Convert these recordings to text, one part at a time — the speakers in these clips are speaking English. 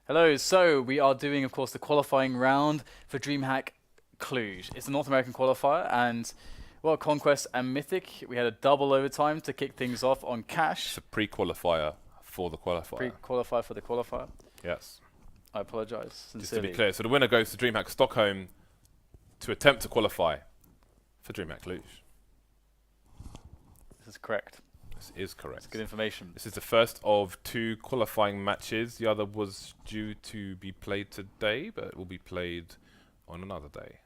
Hello, so we are doing, of course, the qualifying round for Dreamhack Cluj. It's a North American qualifier, and, well, Conquest and Mythic, we had a double overtime to kick things off on Cash. It's a pre-qualifier for the qualifier. Pre-qualifier for the qualifier. Yes. I apologize, sincerely. Just to be clear, so the winner goes to Dreamhack Stockholm to attempt to qualify for Dreamhack Cluj. This is correct. This is correct. That's good information. This is the first of 2 qualifying matches. The other was due to be played today, but it will be played on another day.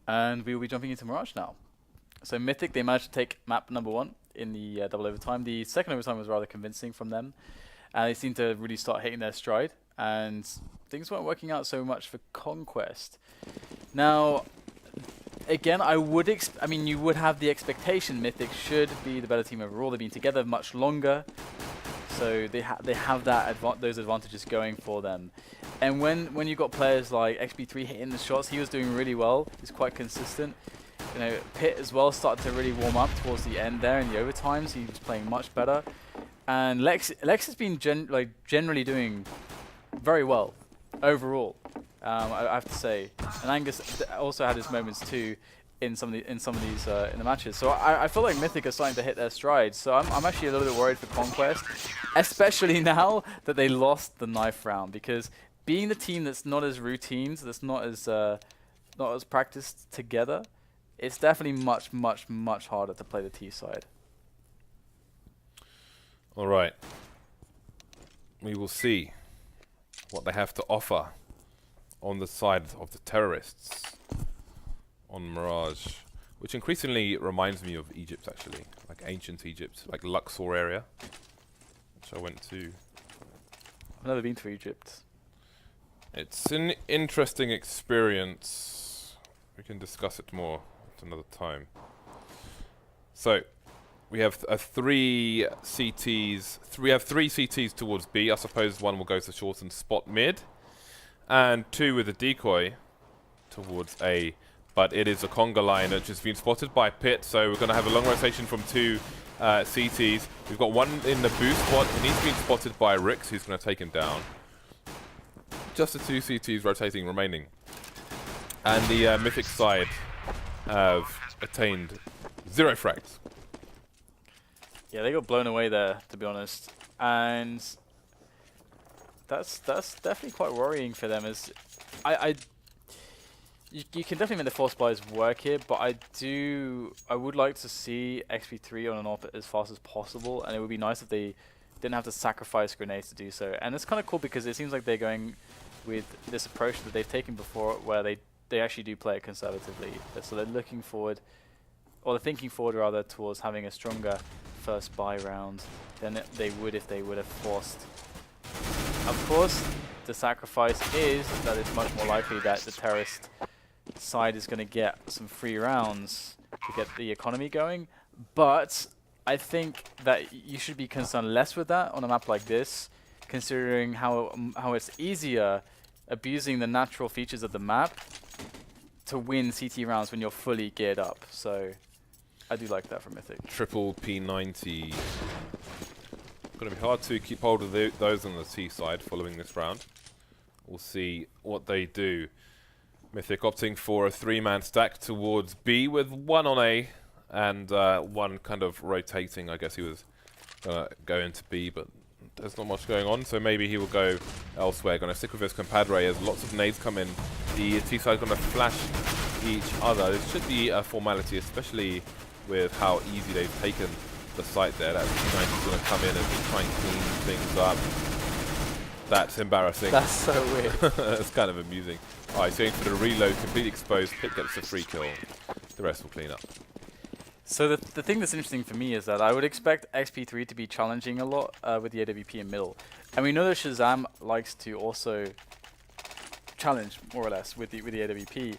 And we will be jumping into Mirage now. So Mythic, they managed to take map number 1 in the double overtime. The second overtime was rather convincing from them. And they seemed to really start hitting their stride. And things weren't working out so much for Conquest. Now, again, I mean, you would have the expectation Mythic should be the better team overall. They've been together much longer, so they have that those advantages going for them. And when you got players like XP3 hitting the shots, he was doing really well. He's quite consistent. You know, Pit as well started to really warm up towards the end there in the overtimes. He was playing much better, and Lex has been generally doing very well overall. I have to say, and Angus also had his moments too in some of these in the matches. So I feel like Mythic are starting to hit their stride. So I'm actually a little bit worried for Conquest, especially now that they lost the knife round, because being the team that's not as routine, that's not as practiced together, it's definitely much harder to play the T side. All right. We will see what they have to offer on the side of the terrorists on Mirage, which increasingly reminds me of Egypt, actually, like ancient Egypt, like Luxor area, which I went to. I've never been to Egypt. It's an interesting experience. We can discuss it more at another time. So we have 3 CTs. We have 3 CTs towards B. I suppose one will go to short and spot mid, and 2 with a decoy towards A. But it is a conga line which has been spotted by Pit, so we're going to have a long rotation from 2 CTs. We've got one in the boost spot, and he's been spotted by Rix, who's going to take him down. Just the 2 CTs rotating remaining. And the Mythic side have attained 0 frags. Yeah, they got blown away there, to be honest, and that's definitely quite worrying for them. As you can definitely make the force buys work here, but I would like to see XP3 on and off as fast as possible, and it would be nice if they didn't have to sacrifice grenades to do so. And it's kind of cool because it seems like they're going with this approach that they've taken before, where they actually do play it conservatively. So they're looking forward, or they're thinking forward rather, towards having a stronger first buy round than they would if they would have forced. Of course, the sacrifice is that it's much more likely that the terrorist side is going to get some free rounds to get the economy going, but I think that you should be concerned less with that on a map like this, considering how it's easier abusing the natural features of the map to win CT rounds when you're fully geared up. So I do like that from Mythic. Triple P90. Going to be hard to keep hold of those on the T side following this round. We'll see what they do. Mythic opting for a 3-man stack towards B with 1 on A and 1 kind of rotating. I guess he was going to go into B, but there's not much going on, so maybe he will go elsewhere. Going to stick with his compadre as lots of nades come in. The T side going to flash each other. This should be a formality, especially with how easy they've taken the site there. That P90 is going to come in and try and clean things up. That's embarrassing. That's so weird. That's kind of amusing. Alright, so going for the reload, completely exposed. Pit gets a free kill. The rest will clean up. So the thing that's interesting for me is that I would expect XP3 to be challenging a lot with the AWP in middle. And we know that Shazam likes to also challenge, more or less, with the AWP.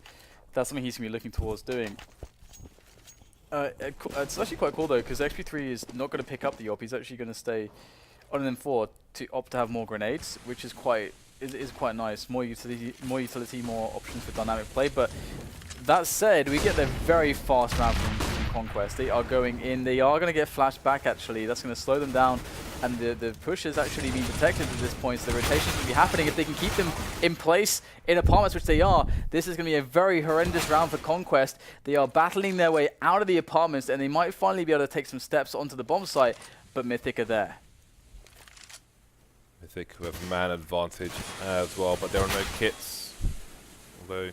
That's something he's going to be looking towards doing. It's actually quite cool though, because XP3 is not going to pick up the op. He's actually going to stay on an M4 to opt to have more grenades, which is quite nice. More utility, more options for dynamic play. But that said, we get the very fast round from Conquest. They are going in. They are going to get flashed back, actually. That's going to slow them down and the push has actually been detected at this point, so the rotations will be happening. If they can keep them in place in apartments, which they are, this is going to be a very horrendous round for Conquest. They are battling their way out of the apartments, and they might finally be able to take some steps onto the bomb site, but Mythic are there. Mythic who have man advantage as well, but there are no kits. Although,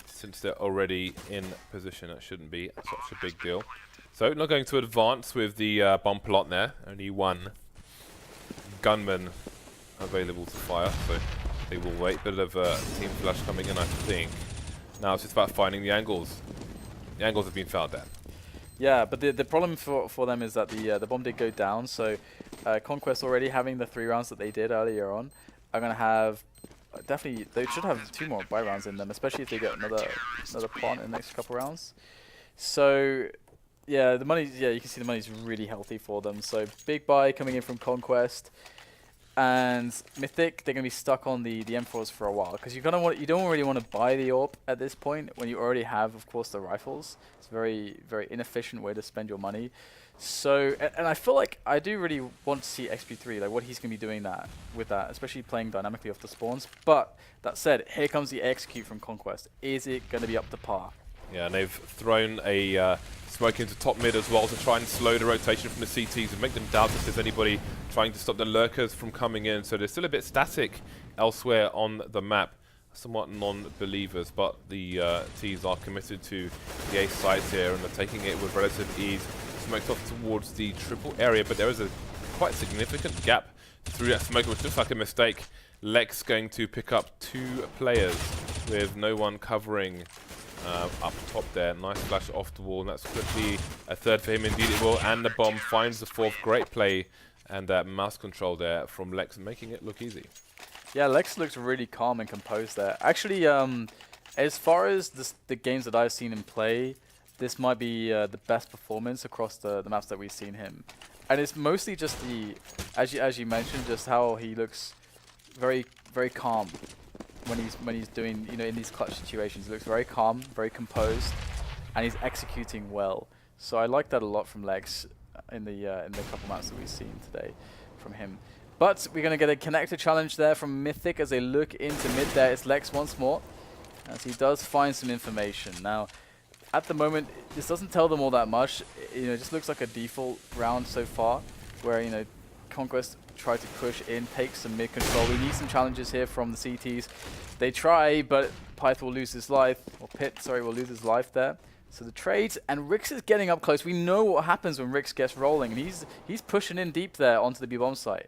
since they're already in position, it shouldn't be such a big deal. So, not going to advance with the bomb plot there. Only one gunman available to fire, so they will wait. Bit of team flash coming in, I think. Now it's just about finding the angles. The angles have been found there. Yeah, but the problem for them is that the bomb did go down, so Conquest already having the 3 rounds that they did earlier on are going to have definitely, they should have 2 more buy rounds in them, especially if they get another plant in the next couple rounds. So yeah, the money, you can see the money's really healthy for them. So big buy coming in from Conquest. And Mythic, they're going to be stuck on the M4s for a while, because you don't really want to buy the AWP at this point when you already have, of course, the rifles. It's a very, very inefficient way to spend your money. So, and I feel like I do really want to see XP3, like what he's going to be doing with that, especially playing dynamically off the spawns. But that said, here comes the execute from Conquest. Is it going to be up to par? Yeah, and they've thrown a smoke into top mid as well to try and slow the rotation from the CTs and make them doubt if there's anybody trying to stop the lurkers from coming in. So they're still a bit static elsewhere on the map, somewhat non-believers, but the Ts are committed to the A sites here and they're taking it with relative ease. Smoked off towards the triple area, but there is a quite significant gap through that smoke, which looks like a mistake. Lex going to pick up 2 players with no one covering up top there. Nice flash off the wall, and that's could be a 3rd for him. Indeed it will, and the bomb finds the 4th. Great play, and mouse control there from Lex, making it look easy. Yeah, Lex looks really calm and composed there. Actually, as far as the games that I've seen him play, this might be the best performance across the maps that we've seen him. And it's mostly just as you mentioned, just how he looks very, very calm when he's doing, in these clutch situations. He looks very calm, very composed, and he's executing well. So I like that a lot from Lex in the couple maps that we've seen today from him. But we're going to get a connector challenge there from Mythic as they look into mid there. It's Lex once more, as he does find some information. Now, at the moment, this doesn't tell them all that much. It just looks like a default round so far, where, Conquest try to push in, take some mid control. We need some challenges here from the CTs. They try, but Pyth will lose his life, or Pit, sorry, will lose his life there. So the trades, and Rix is getting up close. We know what happens when Rix gets rolling, and he's pushing in deep there onto the B-bomb site.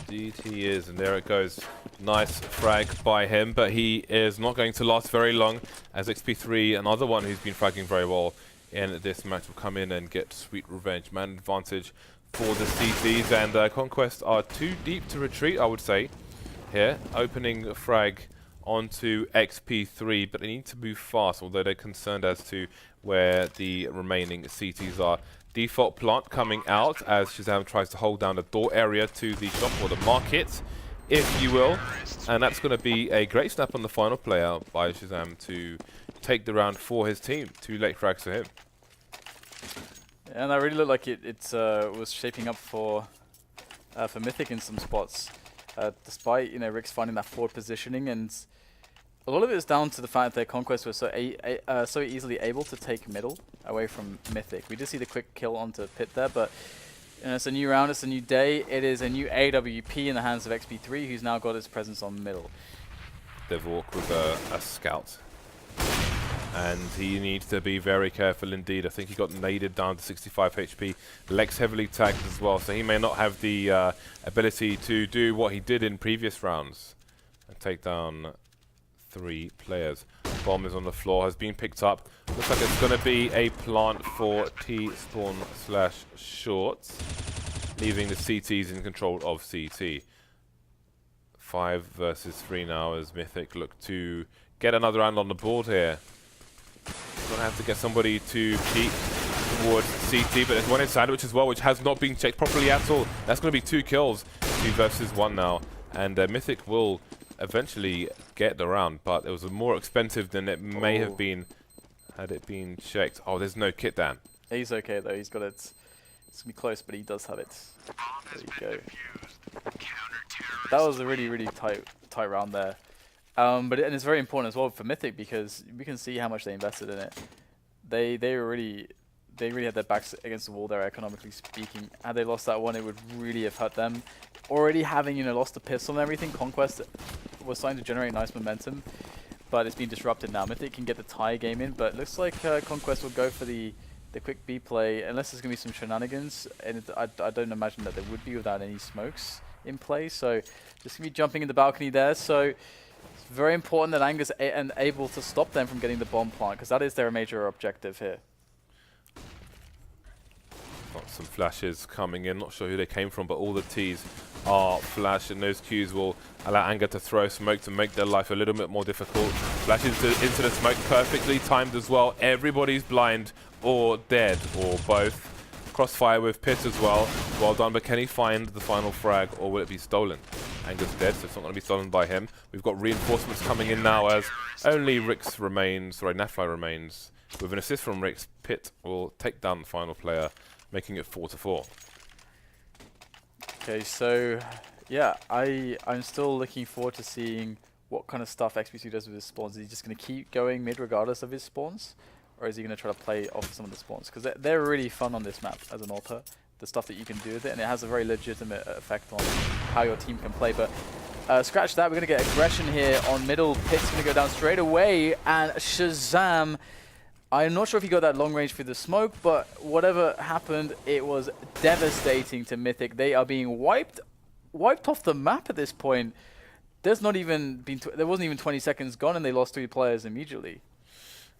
Indeed he is, and there it goes. Nice frag by him, but he is not going to last very long, as XP3, another one who's been fragging very well in this match, will come in and get sweet revenge. Man advantage for the CTs, and Conquest are too deep to retreat, I would say. Here, opening frag onto XP3, but they need to move fast, although they're concerned as to where the remaining CTs are. Default plant coming out as Shazam tries to hold down the door area to the shop, or the market, if you will. And that's going to be a great snap on the final player by Shazam to take the round for his team. 2 late frags for him. And that really looked like it was shaping up for Mythic in some spots, despite Rick's finding that forward positioning, and a lot of it is down to the fact that Conquest was so easily able to take middle away from Mythic. We did see the quick kill onto Pit there, but it's a new round, it's a new day. It is a new AWP in the hands of XP3, who's now got his presence on middle. Devork with a scout. And he needs to be very careful indeed. I think he got naded down to 65 HP. Lex heavily tagged as well, so he may not have the ability to do what he did in previous rounds and take down 3 players. Bomb is on the floor, has been picked up. Looks like it's going to be a plant for T-spawn/shorts, leaving the CTs in control of CT. 5 versus 3 now as Mythic look to get another round on the board here. Gonna have to get somebody to peek towards CT, but there's one in sandwich as well, which has not been checked properly at all. That's going to be 2 kills, 2 versus 1 now, and Mythic will eventually get the round, but it was more expensive than it may have been had it been checked. Oh, there's no kit down. He's okay though. He's got it It's going to be close, but he does have it. There you go. That was a really, really tight round there. And it's very important as well for Mythic because we can see how much they invested in it. They really had their backs against the wall there, economically speaking. Had they lost that one, it would really have hurt them. Already having, lost the pistol and everything, Conquest was starting to generate nice momentum, but it's been disrupted now. Mythic can get the tie game in, but it looks like Conquest will go for the quick B play, unless there's going to be some shenanigans, and I don't imagine that there would be without any smokes in play, so just going to be jumping in the balcony there, so it's very important that Anger's able to stop them from getting the bomb plant, because that is their major objective here. Got some flashes coming in, not sure who they came from, but all the T's are flash, and those Qs will allow Anger to throw smoke to make their life a little bit more difficult. Flashes into the smoke, perfectly timed as well. Everybody's blind or dead, or both. Crossfire with Pit as well. Well done, but can he find the final frag, or will it be stolen? Anger's dead, so it's not going to be stolen by him. We've got reinforcements coming in now as only Rix remains, sorry, Nafly remains. With an assist from Rix, Pit will take down the final player, making it 4-4. Okay, so yeah, I'm still looking forward to seeing what kind of stuff XP2 does with his spawns. Is he just going to keep going mid regardless of his spawns? Or is he going to try to play off some of the spawns? Because they're really fun on this map as an alter. The stuff that you can do with it, and it has a very legitimate effect on how your team can play. But scratch that, we're going to get aggression here on middle. Pit's going to go down straight away, and Shazam, I'm not sure if he got that long range through the smoke, but whatever happened, it was devastating to Mythic. They are being wiped off the map at this point. There's not even been there wasn't even 20 seconds gone, and they lost 3 players immediately.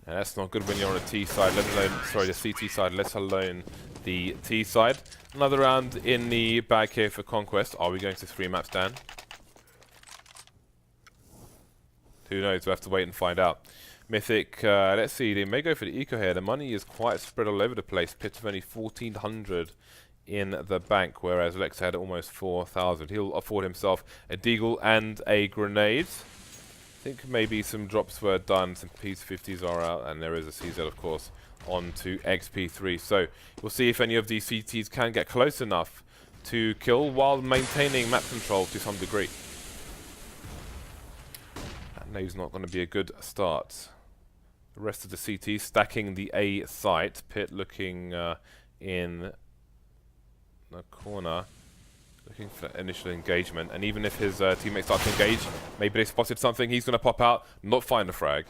And that's not good when you're on a T side, let alone, sorry, the CT side, let alone the T side. Another round in the bag here for Conquest. Are we going to 3 maps, Dan? Who knows? We'll have to wait and find out. Mythic, let's see, they may go for the eco here. The money is quite spread all over the place. Pit of only 1,400 in the bank, whereas Lex had almost 4,000. He'll afford himself a deagle and a grenade. I think maybe some drops were done, some P50s are out, and there is a CZ, of course, on to XP3. So we'll see if any of these CTs can get close enough to kill while maintaining map control to some degree. That name's not going to be a good start. The rest of the CTs stacking the A site. Pit looking in the corner, looking for initial engagement, and even if his teammates start to engage, maybe they spotted something, he's going to pop out, not find a frag.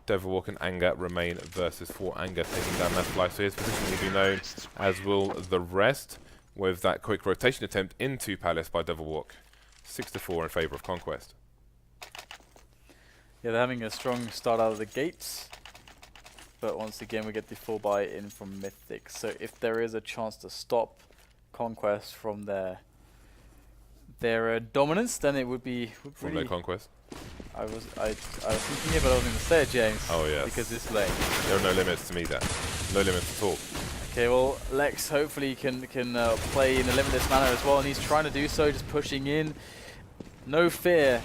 Devilwalk and Anger remain versus 4. Anger taking down Nafly, so his position will be known, as will the rest, with that quick rotation attempt into Palace by Devilwalk. 6-4 in favour of Conquest. Yeah, they're having a strong start out of the gates, but once again we get the full buy-in from Mythic, so if there is a chance to stop Conquest from their dominance, then it would be from their Conquest. I was thinking it, but I was going to say it, James. Oh yes. Because it's late. There are no limits to me there. No limits at all. Okay, well Lex hopefully can play in a limitless manner as well, and he's trying to do so, just pushing in. No fear,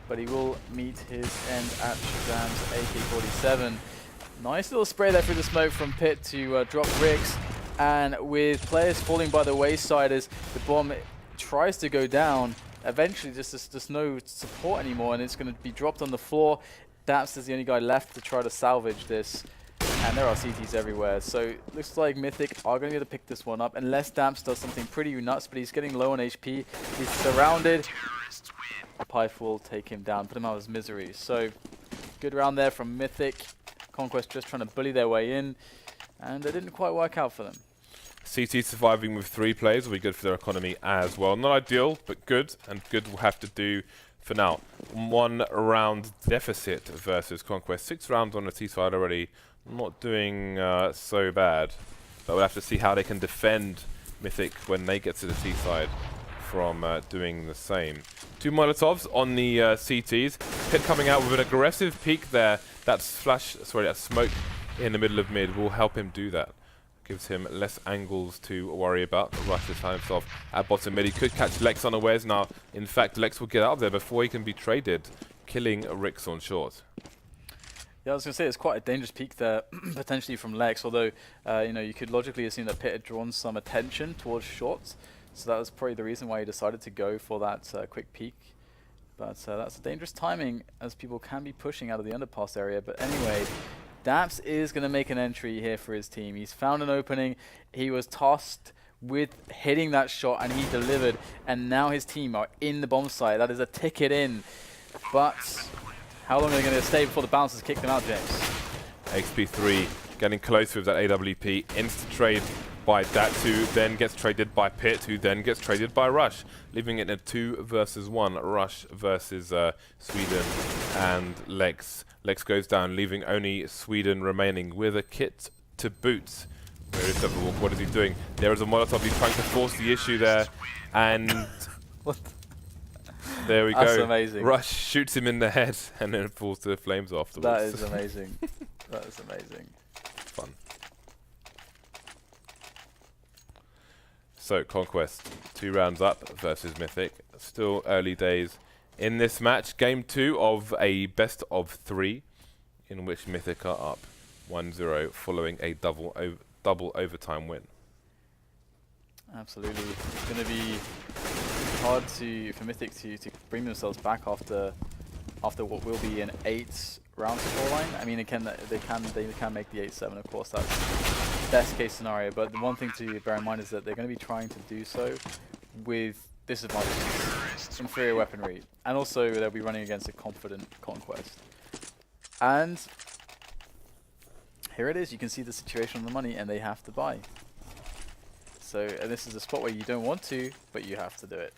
but he will meet his end at Shazam's AK-47. Nice little spray there through the smoke from Pit to drop Rix. And with players falling by the wayside as the bomb tries to go down, eventually there's no support anymore, and it's going to be dropped on the floor. Daps is the only guy left to try to salvage this, and there are CTs everywhere. So looks like Mythic are going to be able to pick this one up, unless Daps does something pretty nuts, but he's getting low on HP. He's surrounded. Pipe will take him down, put him out of his misery. So good round there from Mythic. Conquest just trying to bully their way in, and it didn't quite work out for them. CT surviving with 3 players will be good for their economy as well. Not ideal, but good, and good will have to do for now. 1 round deficit versus Conquest. 6 rounds on the T side already. Not doing so bad, but we'll have to see how they can defend Mythic when they get to the T side from doing the same. 2 Molotovs on the CTs. Pit coming out with an aggressive peek there. That smoke in the middle of mid will help him do that. Gives him less angles to worry about. Rush has found himself at bottom mid. He could catch Lex unawares now. In fact, Lex will get out of there before he can be traded, killing Rix on short. Yeah, I was going to say it's quite a dangerous peak there, potentially from Lex, although, you know, you could logically assume that Pit had drawn some attention towards shorts, so that was probably the reason why he decided to go for that quick peak. But that's a dangerous timing, as people can be pushing out of the underpass area. But anyway, Daps is going to make an entry here for his team. He's found an opening, he was tasked with hitting that shot, and he delivered, and now his team are in the bomb site. That is a ticket in, but how long are they going to stay before the bouncers kick them out, James? XP3 getting close with that AWP. Insta trade by Datu, then gets traded by Pit, who then gets traded by Rush, leaving it in a 2 versus 1. Rush versus Sweden and Lex. Lex goes down, leaving only Sweden remaining with a kit to boot. Where is Devilwalk? What is he doing? There is a Molotov. He's trying to force the issue there, and What? there we That's go. amazing. Rush shoots him in the head and then falls to the flames afterwards. That is amazing. That is amazing. Fun. So, Conquest, 2 rounds up versus Mythic. Still early days in this match. Game 2 of a best of 3, in which Mythic are up 1-0 following a double overtime win. Absolutely. It's going to be hard for Mythic to bring themselves back after what will be an 8-round scoreline. I mean, they can make the 8-7, of course. That's best case scenario. But the one thing to bear in mind is that they're going to be trying to do so with disadvantages, inferior weaponry, and also they'll be running against a confident Conquest. And here it is. You can see the situation on the money, and they have to buy. So, and this is a spot where you don't want to, but you have to do it.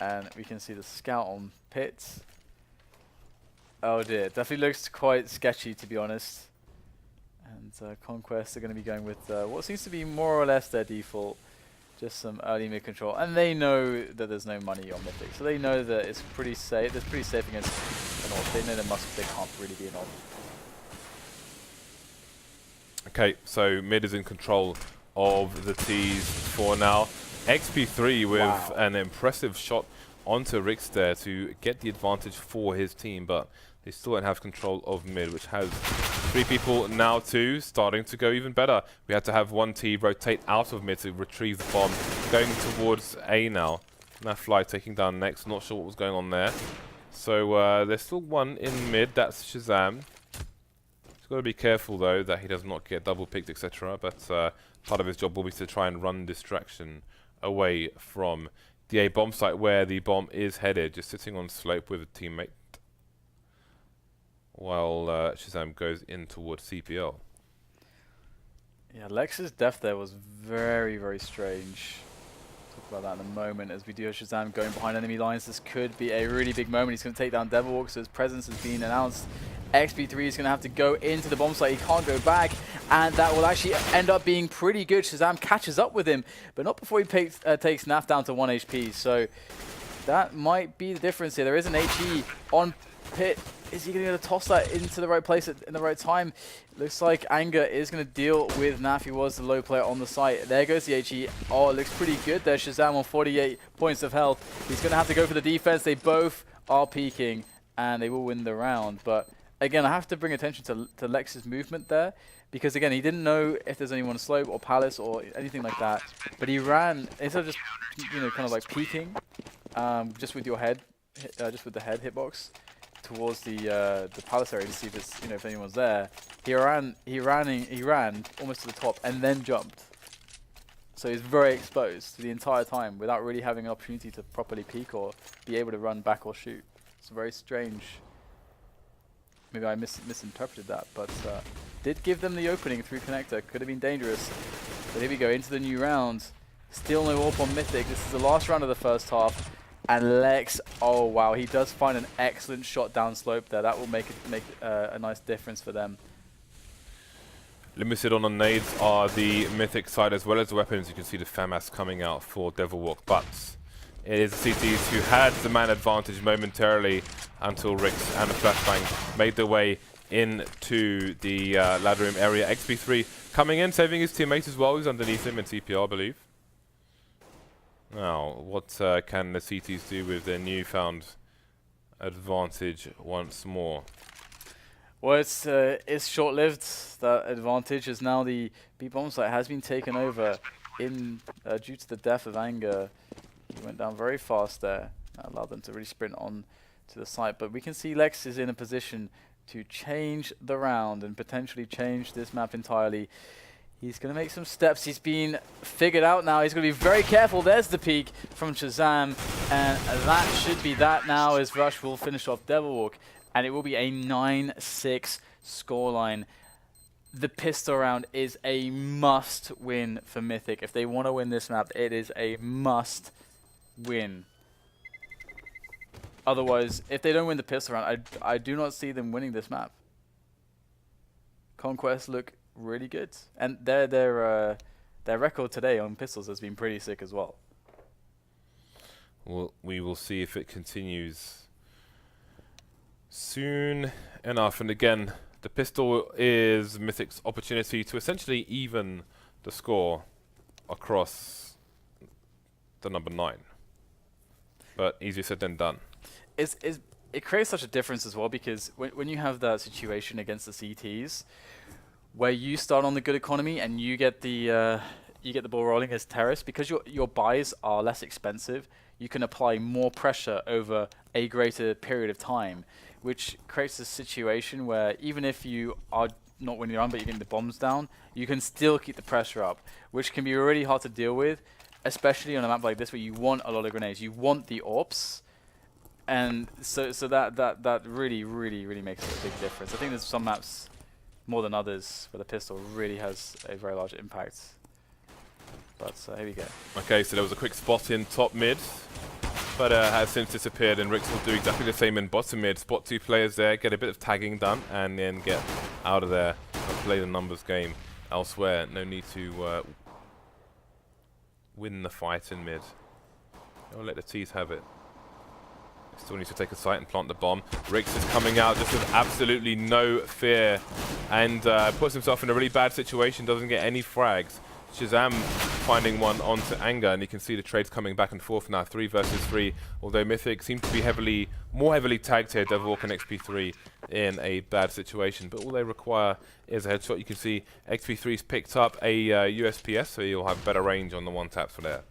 And we can see the scout on Pits. Oh dear, definitely looks quite sketchy, to be honest. And Conquest are going to be going with what seems to be more or less their default, just some early mid control. And they know that there's no money on Mythic, so they know that it's pretty safe. It's pretty safe against an ult. They know they can't really be an ult. Okay, so mid is in control of the T's for now. XP3 with an impressive shot onto Rix there to get the advantage for his team, but they still don't have control of mid, which has 3 people now too, starting to go even better. We had to have 1 T rotate out of mid to retrieve the bomb, going towards A now. Nafly taking down next, not sure what was going on there. So there's still 1 in mid, that's Shazam. He's got to be careful though that he does not get double picked, etc. But part of his job will be to try and run distraction away from the A bomb site where the bomb is headed, just sitting on slope with a teammate, while Shazam goes in towards CPL. Yeah, Lex's death there was very, very strange. Talk about that in a moment as we do have Shazam going behind enemy lines. This could be a really big moment. He's going to take down Devilwalk, so his presence has been announced. XP3 is going to have to go into the bomb site. He can't go back, and that will actually end up being pretty good. Shazam catches up with him, but not before he takes Naf down to 1 HP. So that might be the difference here. There is an HE on Pit. Is he going to toss that into the right place in the right time? Looks like Anger is going to deal with Naf. He was the low player on the site. There goes the HE. Oh, it looks pretty good there. Shazam on 48 points of health. He's going to have to go for the defense. They both are peeking, and they will win the round. But again, I have to bring attention to Lex's movement there, because again, he didn't know if there's anyone on slope or palace or anything like that. But he ran, instead of just, you know, kind of like peeking, just with your head, just with the head hitbox, towards the palace area to see if it's, you know, if anyone's there. He ran almost to the top and then jumped. So he's very exposed the entire time without really having an opportunity to properly peek or be able to run back or shoot. It's very strange. Maybe I misinterpreted that, but did give them the opening through connector. Could have been dangerous. But here we go into the new round. Still no AWP on Mythic. This is the last round of the first half. And Lex, oh wow, he does find an excellent shot down slope there. That will make a nice difference for them. Limited on the nades are the Mythic side as well as the weapons. You can see the FAMAS coming out for Devilwalk, but it is the CTs who had the man advantage momentarily until Rix and the Flashbang made their way into the ladder room area. XP3 coming in, saving his teammate as well. He's underneath him in TPR, I believe. Now, what can the CTs do with their newfound advantage once more? Well, it's short-lived. That advantage is now the B bomb site has been taken over in due to the death of Anger. He went down very fast there. That allowed them to really sprint on to the site. But we can see Lex is in a position to change the round and potentially change this map entirely. He's going to make some steps. He's been figured out now. He's going to be very careful. There's the peek from Shazam. And that should be that now as Rush will finish off Devilwalk. And it will be a 9-6 scoreline. The pistol round is a must win for Mythic. If they want to win this map, it is a must win. Otherwise, if they don't win the pistol round, I do not see them winning this map. Conquest look really good, and their record today on pistols has been pretty sick as well. Well, we will see if it continues soon enough. And again, the pistol is Mythic's opportunity to essentially even the score across the number 9. But easier said than done. It creates such a difference as well, because when you have that situation against the CTs, where you start on the good economy and you get the ball rolling as terrorists, because your buys are less expensive, you can apply more pressure over a greater period of time, which creates a situation where even if you are not winning the round but you're getting the bombs down, you can still keep the pressure up, which can be really hard to deal with, especially on a map like this where you want a lot of grenades, you want the AWPs, and so that really makes a big difference. I think there's some maps more than others where the pistol really has a very large impact. But here we go. Okay, so there was a quick spot in top mid, but has since disappeared, and Rix will do exactly the same in bottom mid. Spot 2 players there, get a bit of tagging done, and then get out of there and play the numbers game elsewhere. No need to win the fight in mid. I'll let the T's have it. Still needs to take a site and plant the bomb. Rix is coming out just with absolutely no fear and puts himself in a really bad situation, doesn't get any frags. Shazam finding one onto Anger, and you can see the trades coming back and forth now, 3 versus 3, although Mythic seem to be more heavily tagged here, Devilwalk and XP3 in a bad situation, but all they require is a headshot. You can see XP3's picked up a USPS, so you'll have better range on the one taps for there.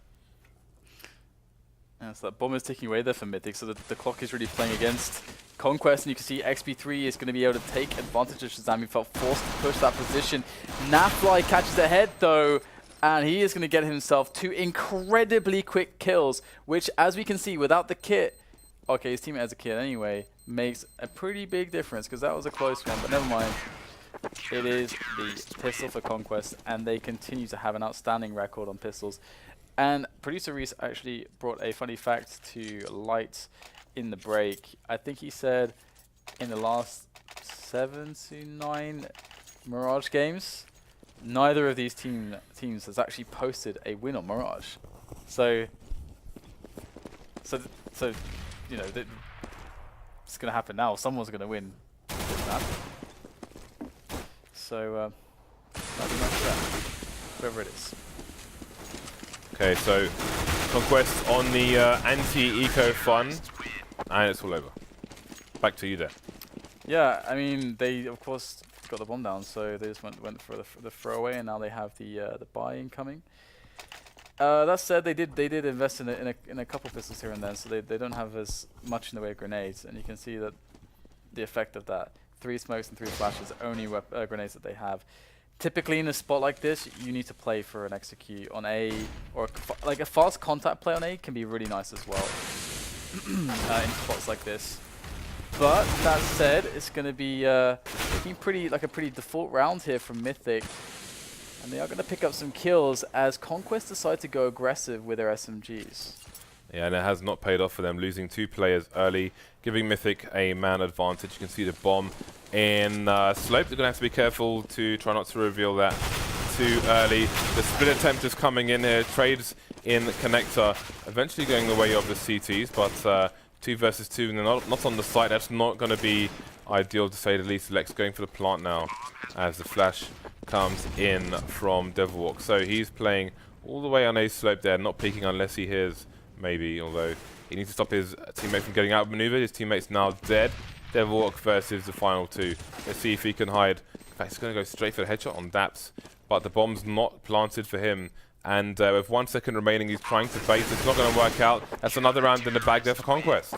Yeah, so that bomb is taking away there for Mythic, so the clock is really playing against Conquest, and you can see XP3 is going to be able to take advantage of Shazam. He felt forced to push that position. Nafly catches the head though, and he is going to get himself 2 incredibly quick kills, which, as we can see, without the kit, okay, his teammate has a kit anyway, makes a pretty big difference, because that was a close one, but never mind. It is the pistol for Conquest, and they continue to have an outstanding record on pistols. And producer Reese actually brought a funny fact to light in the break. I think he said in the last 7 to 9 Mirage games, neither of these teams has actually posted a win on Mirage. So you know, it's going to happen now. Someone's going to win this map. So that'll be nice for whoever it is. Okay, so Conquest on the anti-eco fun, and it's all over. Back to you there. Yeah, I mean, they of course got the bomb down, so they just went for the throwaway, and now they have the buy incoming. That said, they did invest in a couple pistols here and there, so they don't have as much in the way of grenades, and you can see that the effect of that. 3 smokes and 3 flashes, only grenades that they have. Typically in a spot like this, you need to play for an execute on A, or like a fast contact play on A can be really nice as well in spots like this. But that said, it's going to be looking pretty default round here from Mythic, and they are going to pick up some kills as Conquest decide to go aggressive with their SMGs. Yeah, and it has not paid off for them, losing 2 players early, giving Mythic a man advantage. You can see the bomb in Slope. They're going to have to be careful to try not to reveal that too early. The split attempt is coming in here. Trades in Connector, eventually going the way of the CTs, but 2 versus 2, and they're not on the site. That's not going to be ideal, to say the least. Lex going for the plant now as the flash comes in from Devilwalk. So he's playing all the way on A Slope there, not peeking unless he hears maybe, although he needs to stop his teammate from getting out of maneuver. His teammate's now dead, Devilwalk versus the final two. Let's see if he can hide. In fact, he's going to go straight for the headshot on Daps, but the bomb's not planted for him. And with 1 second remaining, he's trying to bait. It's not going to work out. That's another round in the bag there for Conquest.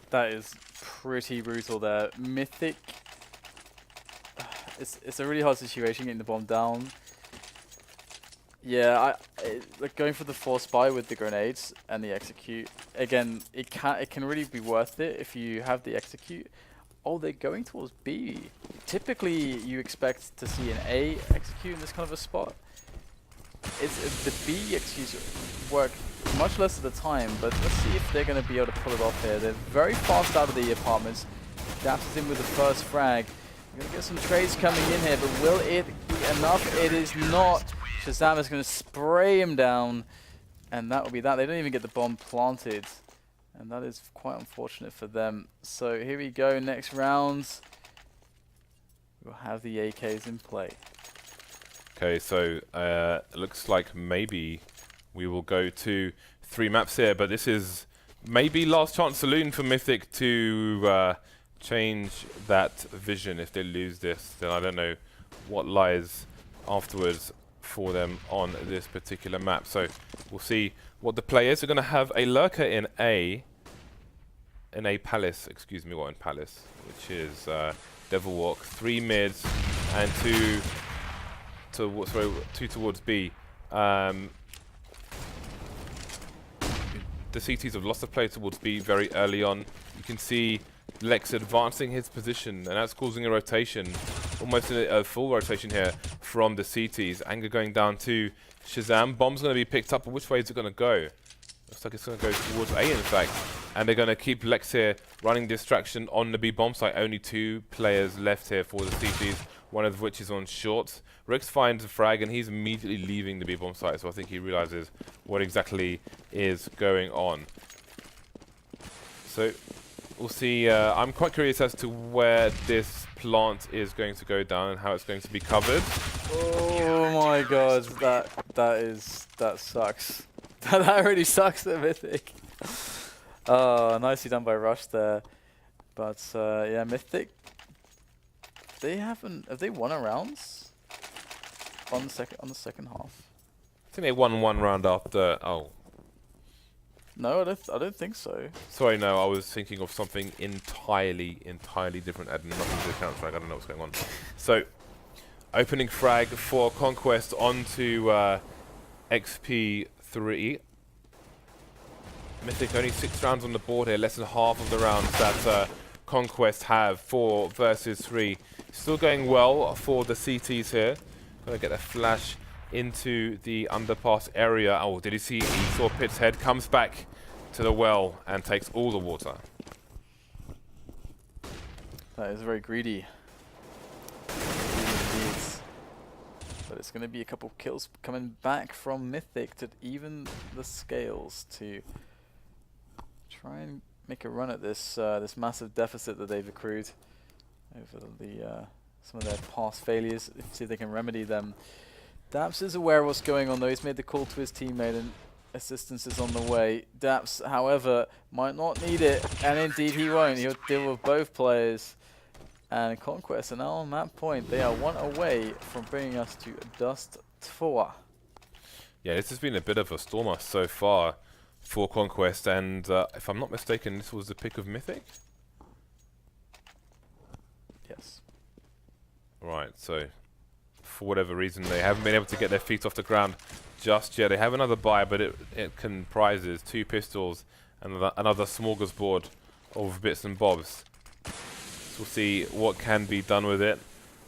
That is pretty brutal there. Mythic, it's a really hard situation getting the bomb down. Yeah, like going for the force buy with the grenades and the execute. Again, it can really be worth it if you have the execute. Oh, they're going towards B. Typically, you expect to see an A execute in this kind of a spot. It's the B executes work much less of the time, but let's see if they're going to be able to pull it off here. They're very fast out of the apartments. Daps is in with the first frag. We're going to get some trades coming in here, but will it be enough? It is not. Shazam is going to spray him down, and that will be that. They don't even get the bomb planted, and that is quite unfortunate for them. So here we go, next round. We'll have the AKs in play. Okay, so it looks like maybe we will go to 3 maps here, but this is maybe last chance saloon for Mythic to change that vision. If they lose this, then I don't know what lies afterwards for them on this particular map. So we'll see what the players are going to have. A lurker in A Palace, excuse me, in Palace, which is Devilwalk, 3 mids and 2 towards B. The CTs have lost a player towards B very early on. You can see Lex advancing his position, and that's causing a rotation, almost a full rotation here from the CTs. Anger going down to Shazam. Bomb's going to be picked up, but which way is it going to go? Looks like it's going to go towards A, in fact. And they're going to keep Lex here running distraction on the B bomb site. Only 2 players left here for the CTs, one of which is on short. Rix finds a frag, and he's immediately leaving the B bomb site, so I think he realizes what exactly is going on. So we'll see. I'm quite curious as to where this plant is going to go down and how it's going to be covered. Oh my god, that sucks. That really sucks, the Mythic. Oh, nicely done by Rush there. But yeah, Mythic, have they won a rounds on the second half? I think they won 1 round after. Oh. No, I don't think so. Sorry, no, I was thinking of something entirely different. Adding nothing to the counter frag. I don't know what's going on. So, opening frag for Conquest onto XP3. Mythic only 6 rounds on the board here, less than half of the rounds that Conquest have. 4 versus 3. Still going well for the CTs here. Gonna get a flash into the underpass area. Oh, did he see? He saw Pitt's head, comes back to the well and takes all the water. That is very greedy. But it's going to be a couple kills coming back from Mythic to even the scales to try and make a run at this this massive deficit that they've accrued over the some of their past failures. See if they can remedy them. Daps is aware of what's going on though. He's made the call to his teammate and assistance is on the way. Daps, however, might not need it, and indeed he won't. He'll deal with both players. And Conquest are now on that point. They are 1 away from bringing us to Dust 4. Yeah, this has been a bit of a stormer so far for Conquest, and if I'm not mistaken, this was the pick of Mythic? Yes. Right, so for whatever reason, they haven't been able to get their feet off the ground just yet. They have another buy, but it comprises 2 pistols and another smorgasbord of bits and bobs. So we'll see what can be done with it.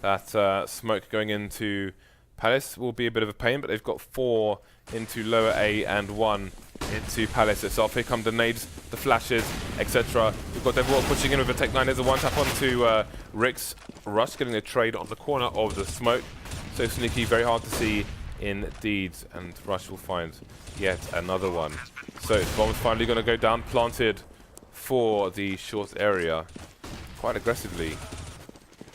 That smoke going into Palace will be a bit of a pain, but they've got 4 into lower A and 1 into Palace itself. Here come the nades, the flashes, etc. We've got Devilwalk pushing in with a Tech 9. There's a 1-tap onto Rick's. Rush getting a trade on the corner of the smoke. So sneaky, very hard to see indeed. And Rush will find yet another one. So bomb's finally going to go down, planted for the short area quite aggressively.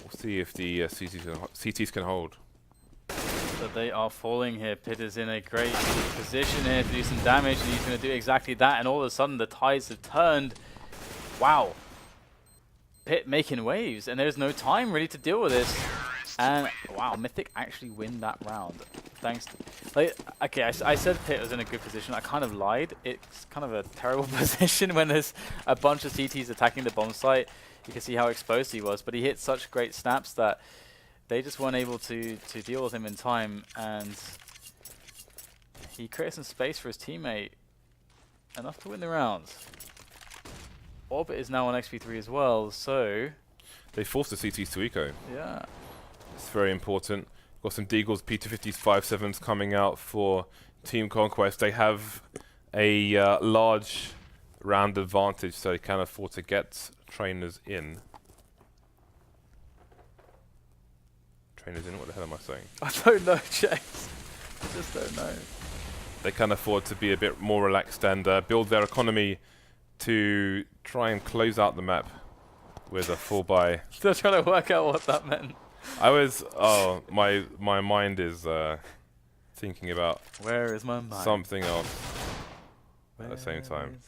We'll see if the CTs can hold. But they are falling here. Pitt is in a great position here to do some damage, and he's going to do exactly that. And all of a sudden, the tides have turned. Wow. Pit making waves, and there's no time really to deal with this. And wow, Mythic actually win that round. Thanks. Like, okay, I said Pit was in a good position. I kind of lied. It's kind of a terrible position when there's a bunch of CTs attacking the bomb site. You can see how exposed he was, but he hit such great snaps that they just weren't able to deal with him in time, and he created some space for his teammate, enough to win the round. Orbit is now on XP3 as well, so they forced the CTs to eco. yeah, it's very important. Got some Deagles, P250s, 5.7s coming out for Team Conquest. They have a large round advantage, so they can afford to get trainers in. Trainers in? What the hell am I saying? I don't know, Chase. I just don't know. They can afford to be a bit more relaxed and build their economy to try and close out the map with a full buy. Still trying to work out what that meant. I was, oh, my mind is thinking about Where is my mind? something else at the same time.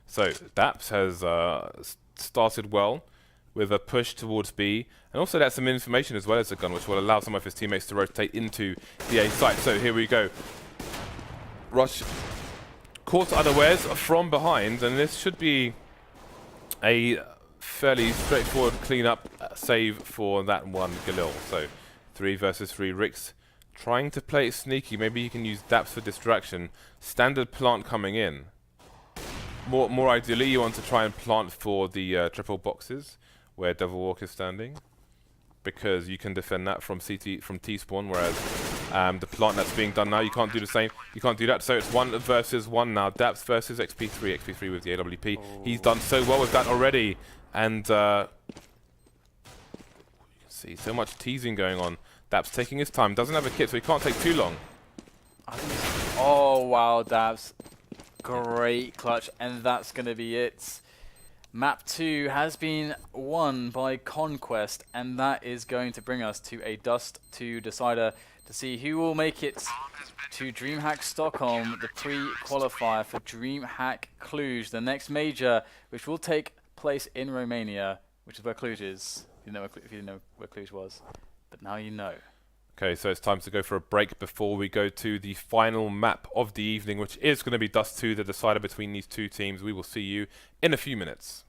So Daps has started well with a push towards B, and also that's some information as well as a gun, which will allow some of his teammates to rotate into the A site. So here we go. Rush caught unawares from behind, and this should be a fairly straightforward clean-up save for that one Galil. So 3 versus 3. Rix trying to play it sneaky. Maybe you can use Daps for distraction. Standard plant coming in. More ideally, you want to try and plant for the triple boxes where Devil Walk is standing, because you can defend that from T-spawn, whereas the plant that's being done now, you can't do the same. You can't do that, so it's 1 versus 1 now. Daps versus XP3. XP3 with the AWP. Oh. He's done so well with that already, and you can see so much teasing going on. Daps taking his time, doesn't have a kit, so he can't take too long. Oh wow, Daps. Great clutch, and that's going to be it. Map 2 has been won by Conquest, and that is going to bring us to a Dust 2 decider to see who will make it to Dreamhack Stockholm, the pre-qualifier for Dreamhack Cluj, the next major, which will take place in Romania, which is where Cluj is, if you didn't know where Cluj was. But now you know. Okay, so it's time to go for a break before we go to the final map of the evening, which is going to be Dust 2, the decider between these two teams. We will see you in a few minutes.